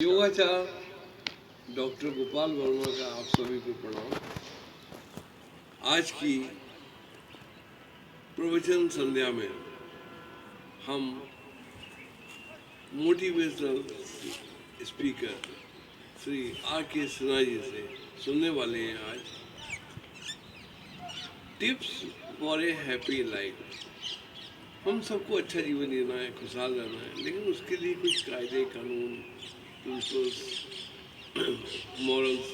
योगाचार doctor Gopal Verma का आप सभी को प्रणाम। आज की प्रवचन संध्या में हम motivational speaker Shri R.K. Sinha ji से सुनने वाले हैं आज tips for a happy life. हम सबको अच्छा जीवन जीना है, खुशहाल रहना है, लेकिन उसके लिए कुछ कायदे कानून प्रिंसिपल्स मॉरल्स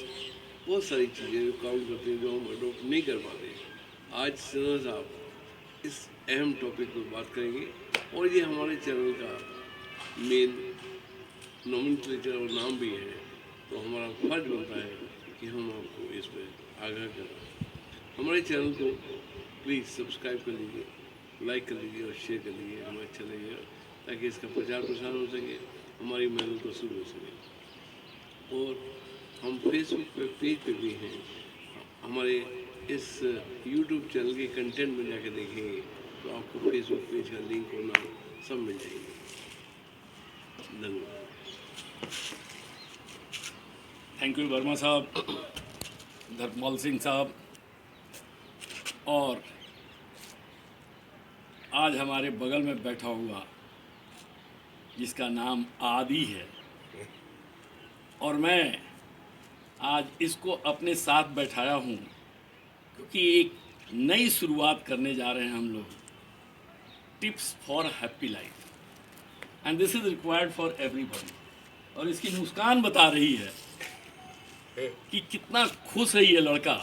बहुत सारी चीज़ें जो काउंट करते हैं जो हम अडोप्ट नहीं कर पाते। आज सिन्हा साहब इस अहम टॉपिक पर बात करेंगे और ये हमारे चैनल का मेन नॉमिनेचर और नाम भी है, तो हमारा फर्ज बनता है कि हम आपको इस पर आगाह करें। हमारे चैनल को प्लीज़ सब्सक्राइब कर लीजिए, लाइक कर लीजिए और शेयर कर लीजिए, हमें अच्छा लगेगा ताकि इसका प्रचार प्रसार हो सके, हमारी मेहनत को शुरू हो सके। और हम फेसबुक पेज पे भी हैं, हमारे इस यूट्यूब चैनल के कंटेंट में जाकर देखेंगे तो आपको फेसबुक पेज का लिंक और नाम सब मिल जाएंगे। धन्यवाद। थैंक यू वर्मा साहब, धर्मपाल सिंह साहब। और आज हमारे बगल में बैठा हुआ जिसका नाम आदि है, और मैं आज इसको अपने साथ बैठाया हूँ क्योंकि एक नई शुरुआत करने जा रहे हैं हम लोग, tips for happy life, and this is required for everybody. और इसकी मुस्कान बता रही है कि कितना खुश है ये लड़का।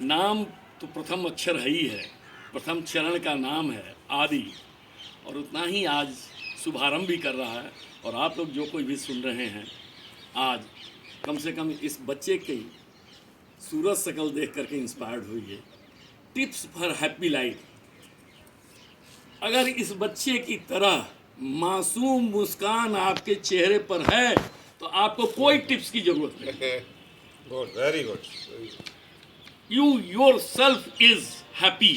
नाम तो प्रथम अक्षर है ही है, प्रथम चरण का नाम है आदि, और उतना ही आज शुभारंभ भी कर रहा है। और आप लोग जो कोई भी सुन रहे हैं, आज कम से कम इस बच्चे की सूरज शकल देख करके इंस्पायर्ड हुई है। Tips for happy life. अगर इस बच्चे की तरह मासूम मुस्कान आपके चेहरे पर है तो आपको कोई टिप्स की जरूरत नहीं। Good, very good. You yourself is happy.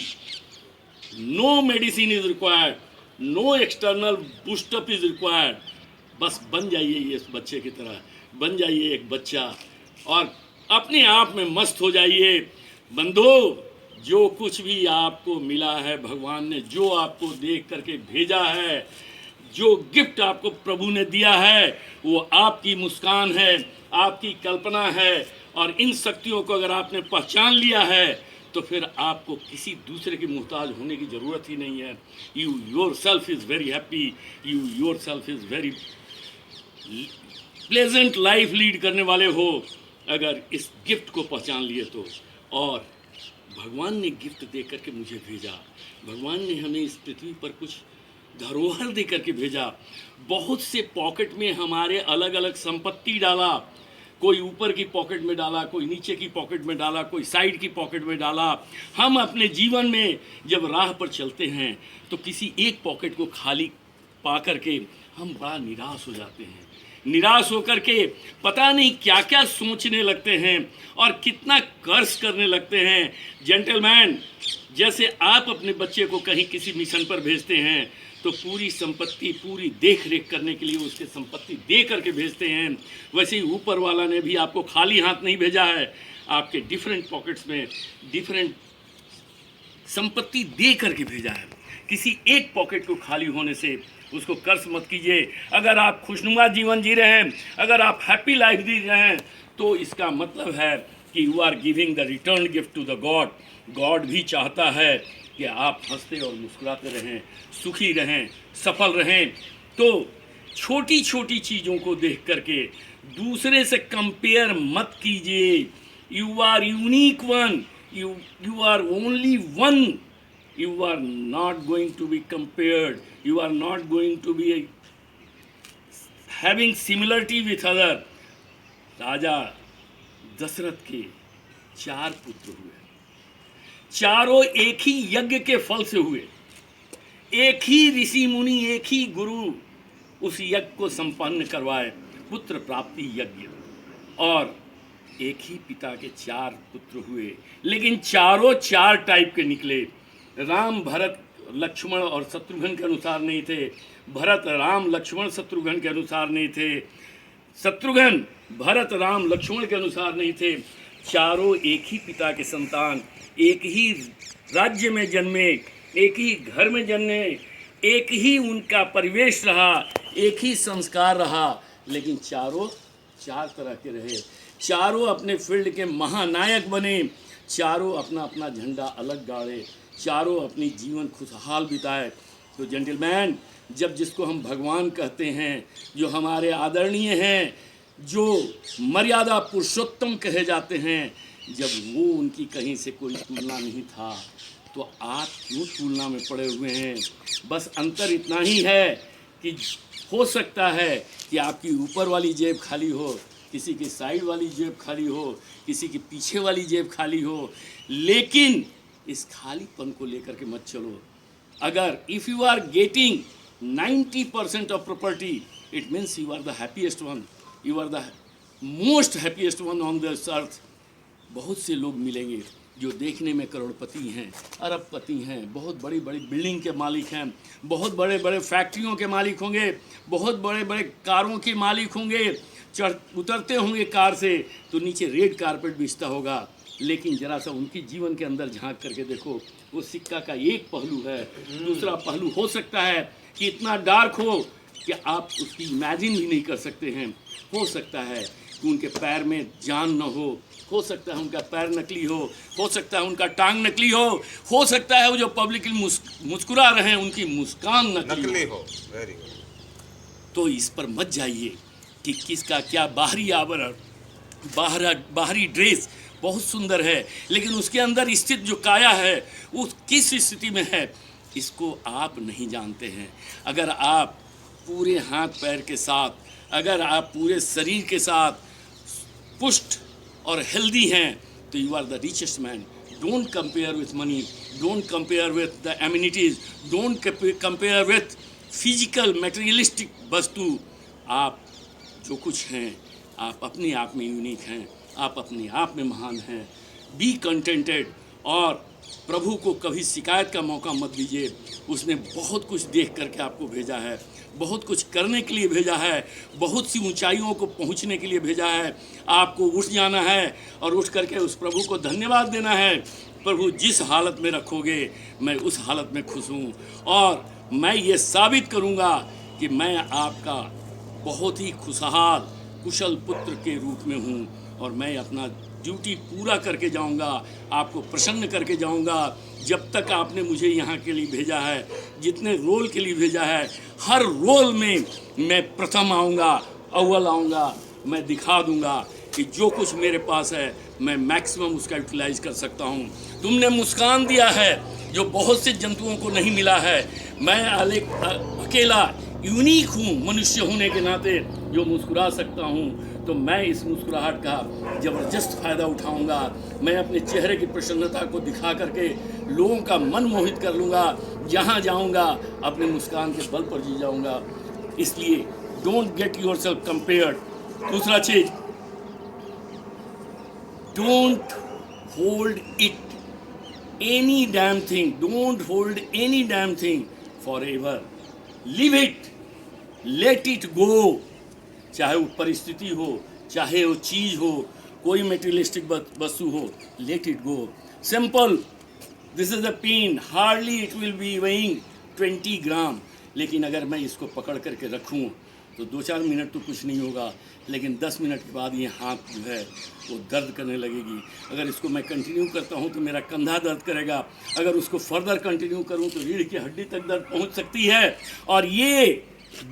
No medicine is required. No external boost up is required. बस बन जाइए ये इस बच्चे की तरह, बन जाइए एक बच्चा और अपने आप में मस्त हो जाइए। बंधु, जो कुछ भी आपको मिला है, भगवान ने जो आपको देख करके भेजा है, जो गिफ्ट आपको प्रभु ने दिया है, वो आपकी मुस्कान है, आपकी कल्पना है। और इन शक्तियों को अगर आपने पहचान लिया है तो फिर आपको किसी दूसरे की मुहताज होने की ज़रूरत ही नहीं है। You your self is very happy, you your self is very pleasant life lead करने वाले हो अगर इस गिफ्ट को पहचान लिए तो। और भगवान ने गिफ्ट दे करके मुझे भेजा, भगवान ने हमें इस पृथ्वी पर कुछ धरोहर दे करके भेजा। बहुत से पॉकेट में हमारे अलग अलग संपत्ति डाला, कोई ऊपर की पॉकेट में डाला, कोई नीचे की पॉकेट में डाला, कोई साइड की पॉकेट में डाला। हम अपने जीवन में जब राह पर चलते हैं तो किसी एक पॉकेट को खाली पा करके हम बड़ा निराश हो जाते हैं। निराश होकर के पता नहीं क्या क्या सोचने लगते हैं और कितना कर्ज करने लगते हैं। जेंटलमैन, जैसे आप अपने बच्चे को कहीं किसी मिशन पर भेजते हैं तो पूरी संपत्ति, पूरी देख रेख करने के लिए उसके संपत्ति दे करके भेजते हैं, वैसे ही ऊपर वाला ने भी आपको खाली हाथ नहीं भेजा है, आपके डिफरेंट पॉकेट्स में डिफरेंट संपत्ति दे करके भेजा है। किसी एक पॉकेट को खाली होने से उसको कर्ज मत कीजिए। अगर आप खुशनुमा जीवन जी रहे हैं, अगर आप हैप्पी लाइफ जी रहे हैं, तो इसका मतलब है कि you are giving the return gift to the God. God भी चाहता है कि आप हंसते और मुस्कुराते रहें, सुखी रहें, सफल रहें। तो छोटी छोटी चीज़ों को देख करके दूसरे से कंपेयर मत कीजिए। You are unique one, you are only one. You are not going to be compared, you are not going to be having similarity with other. राजा दशरथ के 4 पुत्र हुए, चारों एक ही यज्ञ के फल से हुए। एक ही ऋषि मुनि, एक ही गुरु उस यज्ञ को संपन्न करवाए, पुत्र प्राप्ति यज्ञ। और एक ही पिता के 4 पुत्र हुए, लेकिन चारों 4 टाइप के निकले। राम, भरत, लक्ष्मण और शत्रुघ्न के अनुसार नहीं थे। भरत, राम, लक्ष्मण, शत्रुघ्न के अनुसार नहीं थे। शत्रुघ्न भरत राम लक्ष्मण के अनुसार नहीं थे, चारों एक ही पिता के संतान, एक ही राज्य में जन्मे, एक ही घर में जन्मे, एक ही उनका परिवेश रहा, एक ही संस्कार रहा, लेकिन चारों चार तरह के रहे, चारों अपने फील्ड के महानायक बने, चारों अपना अपना झंडा अलग गाड़े, चारों अपनी जीवन खुशहाल बिताए। तो जेंटलमैन, जब जिसको हम भगवान कहते हैं, जो हमारे आदरणीय हैं, जो मर्यादा पुरुषोत्तम कहे जाते हैं, जब वो उनकी कहीं से कोई तुलना नहीं था, तो आप क्यों तुलना में पड़े हुए हैं? बस अंतर इतना ही है कि हो सकता है कि आपकी ऊपर वाली जेब खाली हो, किसी की साइड वाली जेब खाली हो, किसी की पीछे वाली जेब खाली हो, लेकिन इस खालीपन को लेकर के मत चलो। अगर if you are getting 90% of property, it means you are the happiest one, you are the most happiest one on this earth. बहुत से लोग मिलेंगे जो देखने में करोड़पति हैं, अरबपति हैं, बहुत बड़ी बड़ी बिल्डिंग के मालिक हैं, बहुत बड़े बड़े फैक्ट्रियों के मालिक होंगे, बहुत बड़े बड़े कारों के मालिक होंगे, उतरते होंगे कार से तो नीचे रेड कारपेट बिछता होगा, लेकिन जरा सा उनकी जीवन के अंदर झांक करके देखो, वो सिक्का का एक पहलू है, दूसरा पहलू हो सकता है कि इतना डार्क हो कि आप उसकी इमेजिन भी नहीं कर सकते हैं। हो सकता है कि उनके पैर में जान न हो सकता है उनका पैर नकली हो सकता है उनका टांग नकली हो सकता है वो जो पब्लिकली मुस्कुरा रहे हैं उनकी मुस्कान नकली हो। Very good. तो इस पर मत जाइए कि किसका क्या बाहरी आवरण, बाहरी ड्रेस बहुत सुंदर है, लेकिन उसके अंदर स्थित जो काया है वो किस स्थिति में है, इसको आप नहीं जानते हैं। अगर आप पूरे हाथ पैर के साथ, अगर आप पूरे शरीर के साथ पुष्ट और हेल्दी हैं, तो you are the richest man. Don't compare with money, don't compare with the amenities, don't compare with physical materialistic वस्तु। आप जो कुछ हैं, आप अपने आप में यूनिक हैं, आप अपने आप में महान हैं। बी कंटेंटेड, और प्रभु को कभी शिकायत का मौका मत दीजिए। उसने बहुत कुछ देख करके आपको भेजा है, बहुत कुछ करने के लिए भेजा है, बहुत सी ऊंचाइयों को पहुंचने के लिए भेजा है। आपको उठ जाना है और उठ करके उस प्रभु को धन्यवाद देना है। प्रभु जिस हालत में रखोगे मैं उस हालत में खुश हूँ, और मैं ये साबित करूँगा कि मैं आपका बहुत ही खुशहाल कुशल पुत्र के रूप में हूँ, और मैं अपना ड्यूटी पूरा करके जाऊंगा, आपको प्रसन्न करके जाऊंगा। जब तक आपने मुझे यहाँ के लिए भेजा है, जितने रोल के लिए भेजा है, हर रोल में मैं प्रथम आऊँगा, अव्वल आऊँगा। मैं दिखा दूँगा कि जो कुछ मेरे पास है मैं मैक्सिमम उसका यूटिलाइज कर सकता हूँ। तुमने मुस्कान दिया है जो बहुत से जंतुओं को नहीं मिला है। मैं अकेला यूनिक हूँ मनुष्य होने के नाते जो मुस्कुरा सकता हूँ, तो मैं इस मुस्कुराहट का ज़बरदस्त फ़ायदा उठाऊंगा। मैं अपने चेहरे की प्रसन्नता को दिखा करके लोगों का मन मोहित कर लूँगा। जहाँ जाऊँगा अपने मुस्कान के बल पर जी जाऊँगा। इसलिए डोंट गेट योरसेल्फ कंपेयर्ड। दूसरा चीज़, don't hold it any damn thing, don't hold any damn thing for ever. Live it, let it go. चाहे वो परिस्थिति हो, चाहे वो चीज़ हो, कोई मेटेरियलिस्टिक वस्तु हो, let it go. Simple, this is a pen, hardly it will be weighing 20 gram, लेकिन अगर मैं इसको पकड़ करके रखूं तो 2-4 मिनट तो कुछ नहीं होगा, लेकिन 10 मिनट के बाद ये हाथ जो है वो दर्द करने लगेगी। अगर इसको मैं कंटिन्यू करता हूँ तो मेरा कंधा दर्द करेगा, अगर उसको फर्दर कंटिन्यू करूँ तो रीढ़ की हड्डी तक दर्द पहुँच सकती है। और ये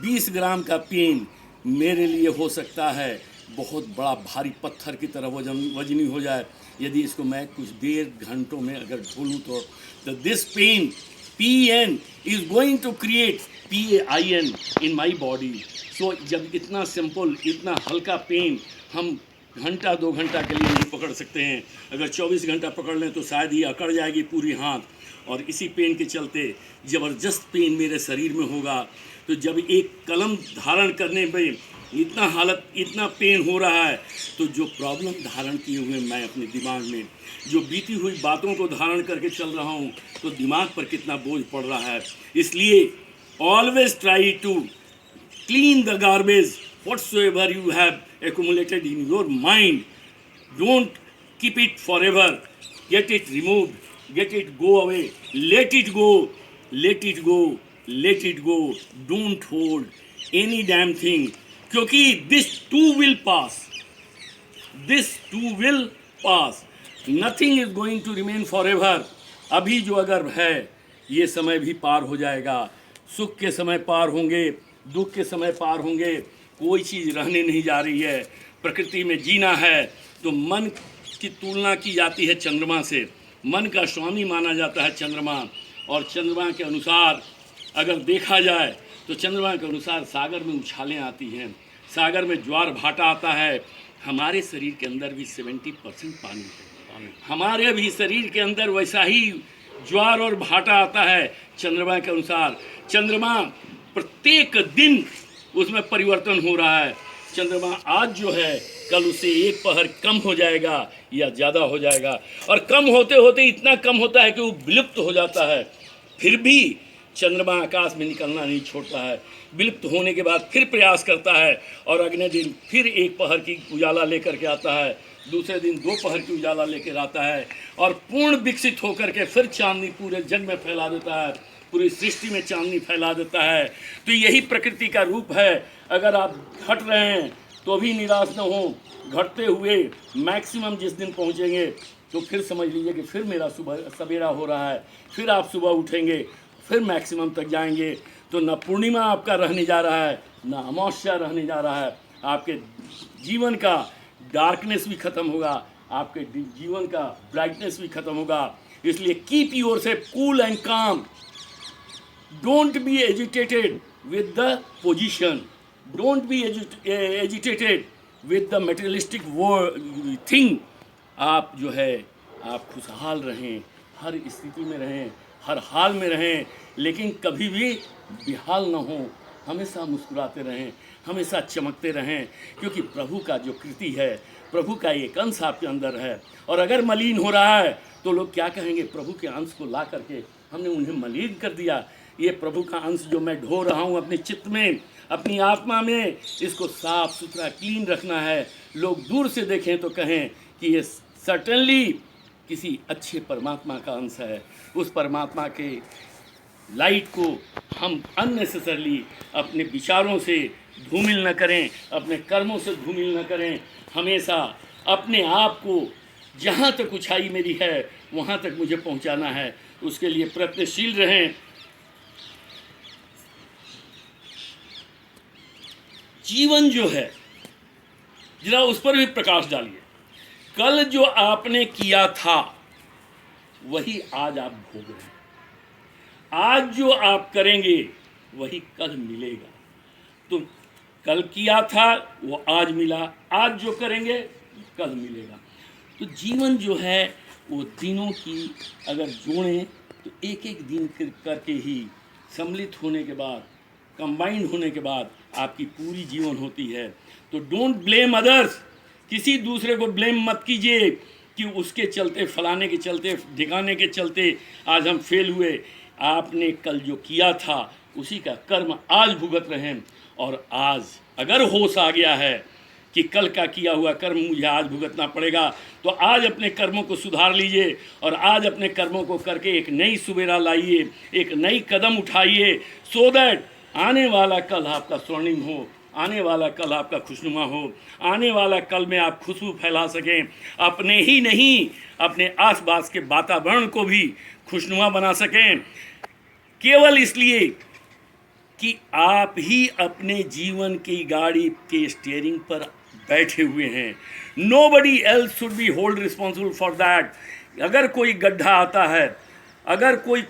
20 ग्राम का पेन मेरे लिए हो सकता है बहुत बड़ा भारी पत्थर की तरह वजनी हो जाए यदि इसको मैं कुछ देर घंटों में अगर ढोलूँ तो this pen PN is going to create PAIN in my body। So जब इतना सिंपल, इतना हल्का पेन हम घंटा 2 घंटा के लिए नहीं पकड़ सकते हैं, अगर 24 घंटा पकड़ लें तो शायद ही अकड़ जाएगी पूरी हाथ। और इसी पेन के चलते ज़बरदस्त पेन मेरे शरीर में होगा। तो जब एक कलम धारण करने में इतना पेन हो रहा है, तो जो प्रॉब्लम धारण किए हुए मैं अपने दिमाग में, जो बीती हुई बातों को धारण करके चल रहा हूँ, तो दिमाग पर कितना बोझ पड़ रहा है। इसलिए always try to clean the garbage whatsoever you have accumulated in your mind, don't keep it forever. Get it removed, get it go away, let it go, let it go, let it go. Don't hold any damn thing, क्योंकि this too will pass. This too will pass. Nothing is going to remain forever. अभी जो अगर है ये समय भी पार हो जाएगा, सुख के समय पार होंगे, दुख के समय पार होंगे, कोई चीज़ रहने नहीं जा रही है। प्रकृति में जीना है तो मन की तुलना की जाती है चंद्रमा से, मन का स्वामी माना जाता है चंद्रमा, और चंद्रमा के अनुसार अगर देखा जाए तो चंद्रमा के अनुसार सागर में उछालें आती हैं, सागर में ज्वार भाटा आता है। हमारे शरीर के अंदर भी 70% पानी है, हमारे भी शरीर के अंदर वैसा ही ज्वार और भाटा आता है चंद्रमा के अनुसार। चंद्रमा प्रत्येक दिन उसमें परिवर्तन हो रहा है। चंद्रमा आज जो है कल उसे एक पहर कम हो जाएगा या ज़्यादा हो जाएगा, और कम होते होते इतना कम होता है कि वो विलुप्त हो जाता है। फिर भी चंद्रमा आकाश में निकलना नहीं छोड़ता है, विलुप्त होने के बाद फिर प्रयास करता है, और अगले दिन फिर एक पहर की उजाला लेकर के आता है, दूसरे दिन 2 पहर की उजाला लेकर आता है, और पूर्ण विकसित होकर के फिर चांदनी पूरे जग में फैला देता है, पूरी सृष्टि में चांदनी फैला देता है। तो यही प्रकृति का रूप है। अगर आप घट रहे हैं तो भी निराश न हो, घटते हुए मैक्सिमम जिस दिन पहुंचेंगे तो फिर समझ लीजिए कि फिर मेरा सुबह सवेरा हो रहा है, फिर आप सुबह उठेंगे, फिर मैक्सिमम तक जाएंगे। तो न पूर्णिमा आपका रहने जा रहा है, न अमावस्या रहने जा रहा है। आपके जीवन का डार्कनेस भी खत्म होगा, आपके जीवन का ब्राइटनेस भी खत्म होगा। इसलिए कीप योरसेल्फ कूल एंड काम, don't be agitated with the position, don't be agitated with the materialistic thing. आप जो है आप खुशहाल रहें, हर स्थिति में रहें, हर हाल में रहें, लेकिन कभी भी बेहाल न हो, हमेशा मुस्कुराते रहें, हमेशा चमकते रहें, क्योंकि प्रभु का जो कृति है, प्रभु का एक अंश आपके अंदर है। और अगर मलिन हो रहा है तो लोग क्या कहेंगे, प्रभु के अंश को ला करके हमने उन्हें मलिन कर दिया। ये प्रभु का अंश जो मैं ढो रहा हूँ अपने चित्त में, अपनी आत्मा में, इसको साफ सुथरा क्लीन रखना है। लोग दूर से देखें तो कहें कि ये सर्टेनली किसी अच्छे परमात्मा का अंश है। उस परमात्मा के लाइट को हम अननेसेसरली अपने विचारों से धूमिल न करें, अपने कर्मों से धूमिल न करें। हमेशा अपने आप को जहाँ तक ऊंचाई मेरी है वहाँ तक मुझे पहुँचाना है, उसके लिए प्रयत्नशील रहें। जीवन जो है जरा उस पर भी प्रकाश डालिए। कल जो आपने किया था वही आज आप भोग रहे हैं, आज जो आप करेंगे वही कल मिलेगा। तो कल किया था वो आज मिला, आज जो करेंगे कल मिलेगा। तो जीवन जो है वो दिनों की अगर जोड़ें तो एक एक दिन करके ही सम्मिलित होने के बाद, कंबाइंड होने के बाद आपकी पूरी जीवन होती है। तो डोंट ब्लेम अदर्स, किसी दूसरे को ब्लेम मत कीजिए कि उसके चलते, फलाने के चलते, ढिकाने के चलते आज हम फेल हुए। आपने कल जो किया था उसी का कर्म आज भुगत रहे हैं, और आज अगर होश आ गया है कि कल का किया हुआ कर्म मुझे आज भुगतना पड़ेगा, तो आज अपने कर्मों को सुधार लीजिए, और आज अपने कर्मों को करके एक नई सुबेरा लाइए, एक नई कदम उठाइए, सो दैट आने वाला कल आपका स्वर्णिम हो, आने वाला कल आपका खुशनुमा हो, आने वाला कल में आप खुशबू फैला सकें, अपने ही नहीं अपने आसपास के वातावरण को भी खुशनुमा बना सकें, केवल इसलिए कि आप ही अपने जीवन की गाड़ी के स्टीयरिंग पर बैठे हुए हैं। Nobody else should be hold responsible for that. अगर कोई गड्ढा आता है, अगर कोई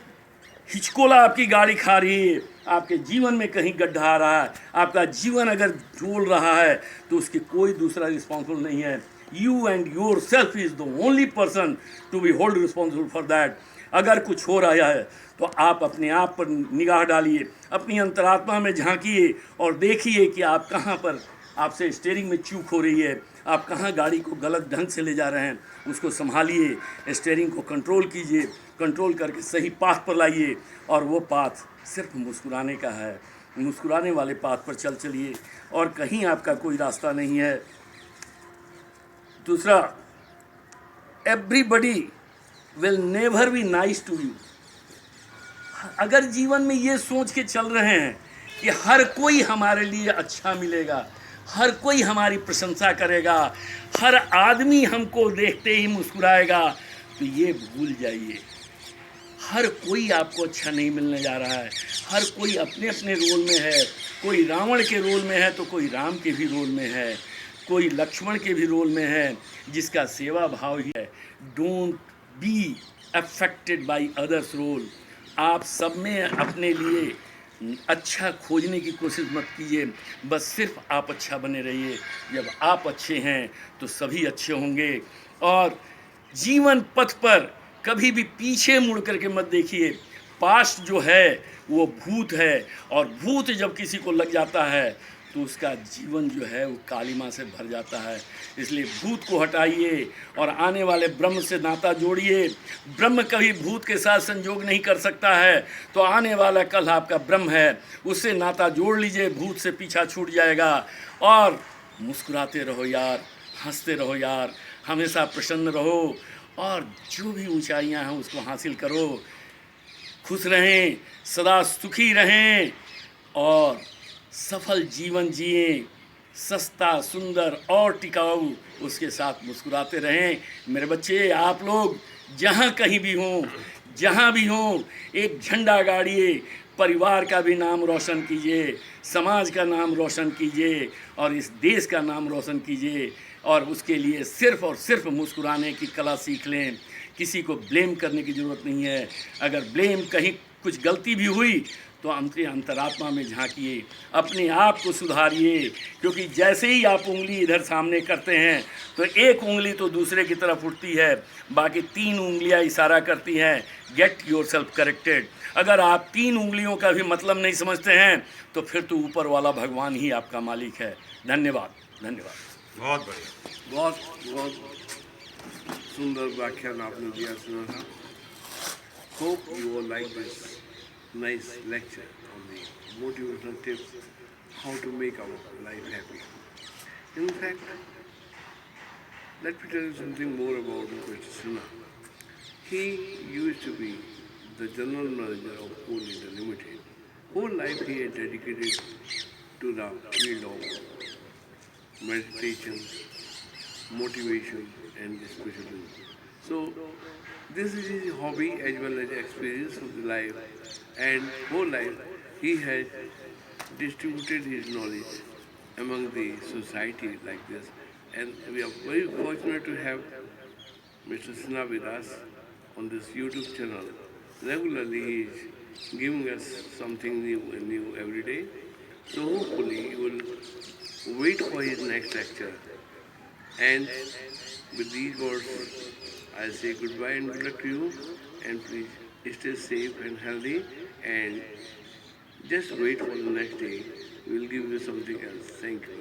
हिचकोला आपकी गाड़ी खा रही है, आपके जीवन में कहीं गड्ढा आ रहा है, आपका जीवन अगर डोल रहा है, तो उसकी कोई दूसरा रिस्पॉन्सिबल नहीं है। You and yourself is the only person to be hold responsible for that. अगर कुछ हो रहा है तो आप अपने आप पर निगाह डालिए, अपनी अंतरात्मा में झांकिए और देखिए कि आप कहाँ पर आपसे स्टीयरिंग में चूक हो रही है, आप कहाँ गाड़ी को गलत ढंग से ले जा रहे हैं। उसको संभालिए, स्टीयरिंग को कंट्रोल कीजिए, कंट्रोल करके सही पाथ पर लाइए, और वो पाथ सिर्फ मुस्कुराने का है, मुस्कुराने वाले पाथ पर चलिए और कहीं आपका कोई रास्ता नहीं है। दूसरा, everybody will never be nice to you. अगर जीवन में ये सोच के चल रहे हैं कि हर कोई हमारे लिए अच्छा मिलेगा, हर कोई हमारी प्रशंसा करेगा, हर आदमी हमको देखते ही मुस्कुराएगा, तो ये भूल जाइए, हर कोई आपको अच्छा नहीं मिलने जा रहा है। हर कोई अपने अपने रोल में है। कोई रावण के रोल में है तो कोई राम के भी रोल में है, कोई लक्ष्मण के भी रोल में है, जिसका सेवा भाव ही है। Don't be affected by others role. आप सब में अपने लिए अच्छा खोजने की कोशिश मत कीजिए, बस सिर्फ आप अच्छा बने रहिए। जब आप अच्छे हैं तो सभी अच्छे होंगे। और जीवन पथ पर कभी भी पीछे मुड़ करके मत देखिए। पास्ट जो है वो भूत है, और भूत जब किसी को लग जाता है तो उसका जीवन जो है वो कालिमा से भर जाता है। इसलिए भूत को हटाइए और आने वाले ब्रह्म से नाता जोड़िए। ब्रह्म कभी भूत के साथ संयोग नहीं कर सकता है, तो आने वाला कल आपका ब्रह्म है, उससे नाता जोड़ लीजिए, भूत से पीछा छूट जाएगा। और मुस्कुराते रहो यार, हंसते रहो यार, हमेशा प्रसन्न रहो, और जो भी ऊंचाइयां हैं उसको हासिल करो। खुश रहें, सदा सुखी रहें और सफल जीवन जिए, सस्ता, सुंदर और टिकाऊ, उसके साथ मुस्कुराते रहें। मेरे बच्चे, आप लोग जहाँ कहीं भी हों, जहाँ भी हों, एक झंडा गाड़िए, परिवार का भी नाम रोशन कीजिए, समाज का नाम रोशन कीजिए और इस देश का नाम रोशन कीजिए। और उसके लिए सिर्फ़ और सिर्फ मुस्कुराने की कला सीख लें। किसी को ब्लेम करने की ज़रूरत नहीं है। अगर ब्लेम कहीं कुछ गलती भी हुई तो अपने अंतरात्मा में झांकिए, अपने आप को सुधारिए, क्योंकि जैसे ही आप उंगली इधर सामने करते हैं तो एक उंगली तो दूसरे की तरफ उठती है, बाकी 3 उंगलियां इशारा करती हैं, गेट योरसेल्फ करेक्टेड। अगर आप 3 उंगलियों का भी मतलब नहीं समझते हैं तो फिर तो ऊपर वाला भगवान ही आपका मालिक है। धन्यवाद, धन्यवाद। बहुत बढ़िया। बहुत बहुत सुंदर व्याख्यान आपने दिया सुना था। Hope you all like this nice lecture on the motivational tips how to make our life happy. In fact, let me tell you something more about Mr. Sinha. He used to be the general manager of Coal India Limited. Whole life he had dedicated to the field of meditation, motivation, and spiritualism. So, this is his hobby as well as experience of the life, and whole life he has distributed his knowledge among the society like this. And we are very fortunate to have Mr. Sinha with us on this YouTube channel. Regularly he is giving us something new every day. So hopefully you will wait for his next lecture. And with these words, I say goodbye and good luck to you, and please stay safe and healthy, and just wait for the next day. We will give you something else. Thank you.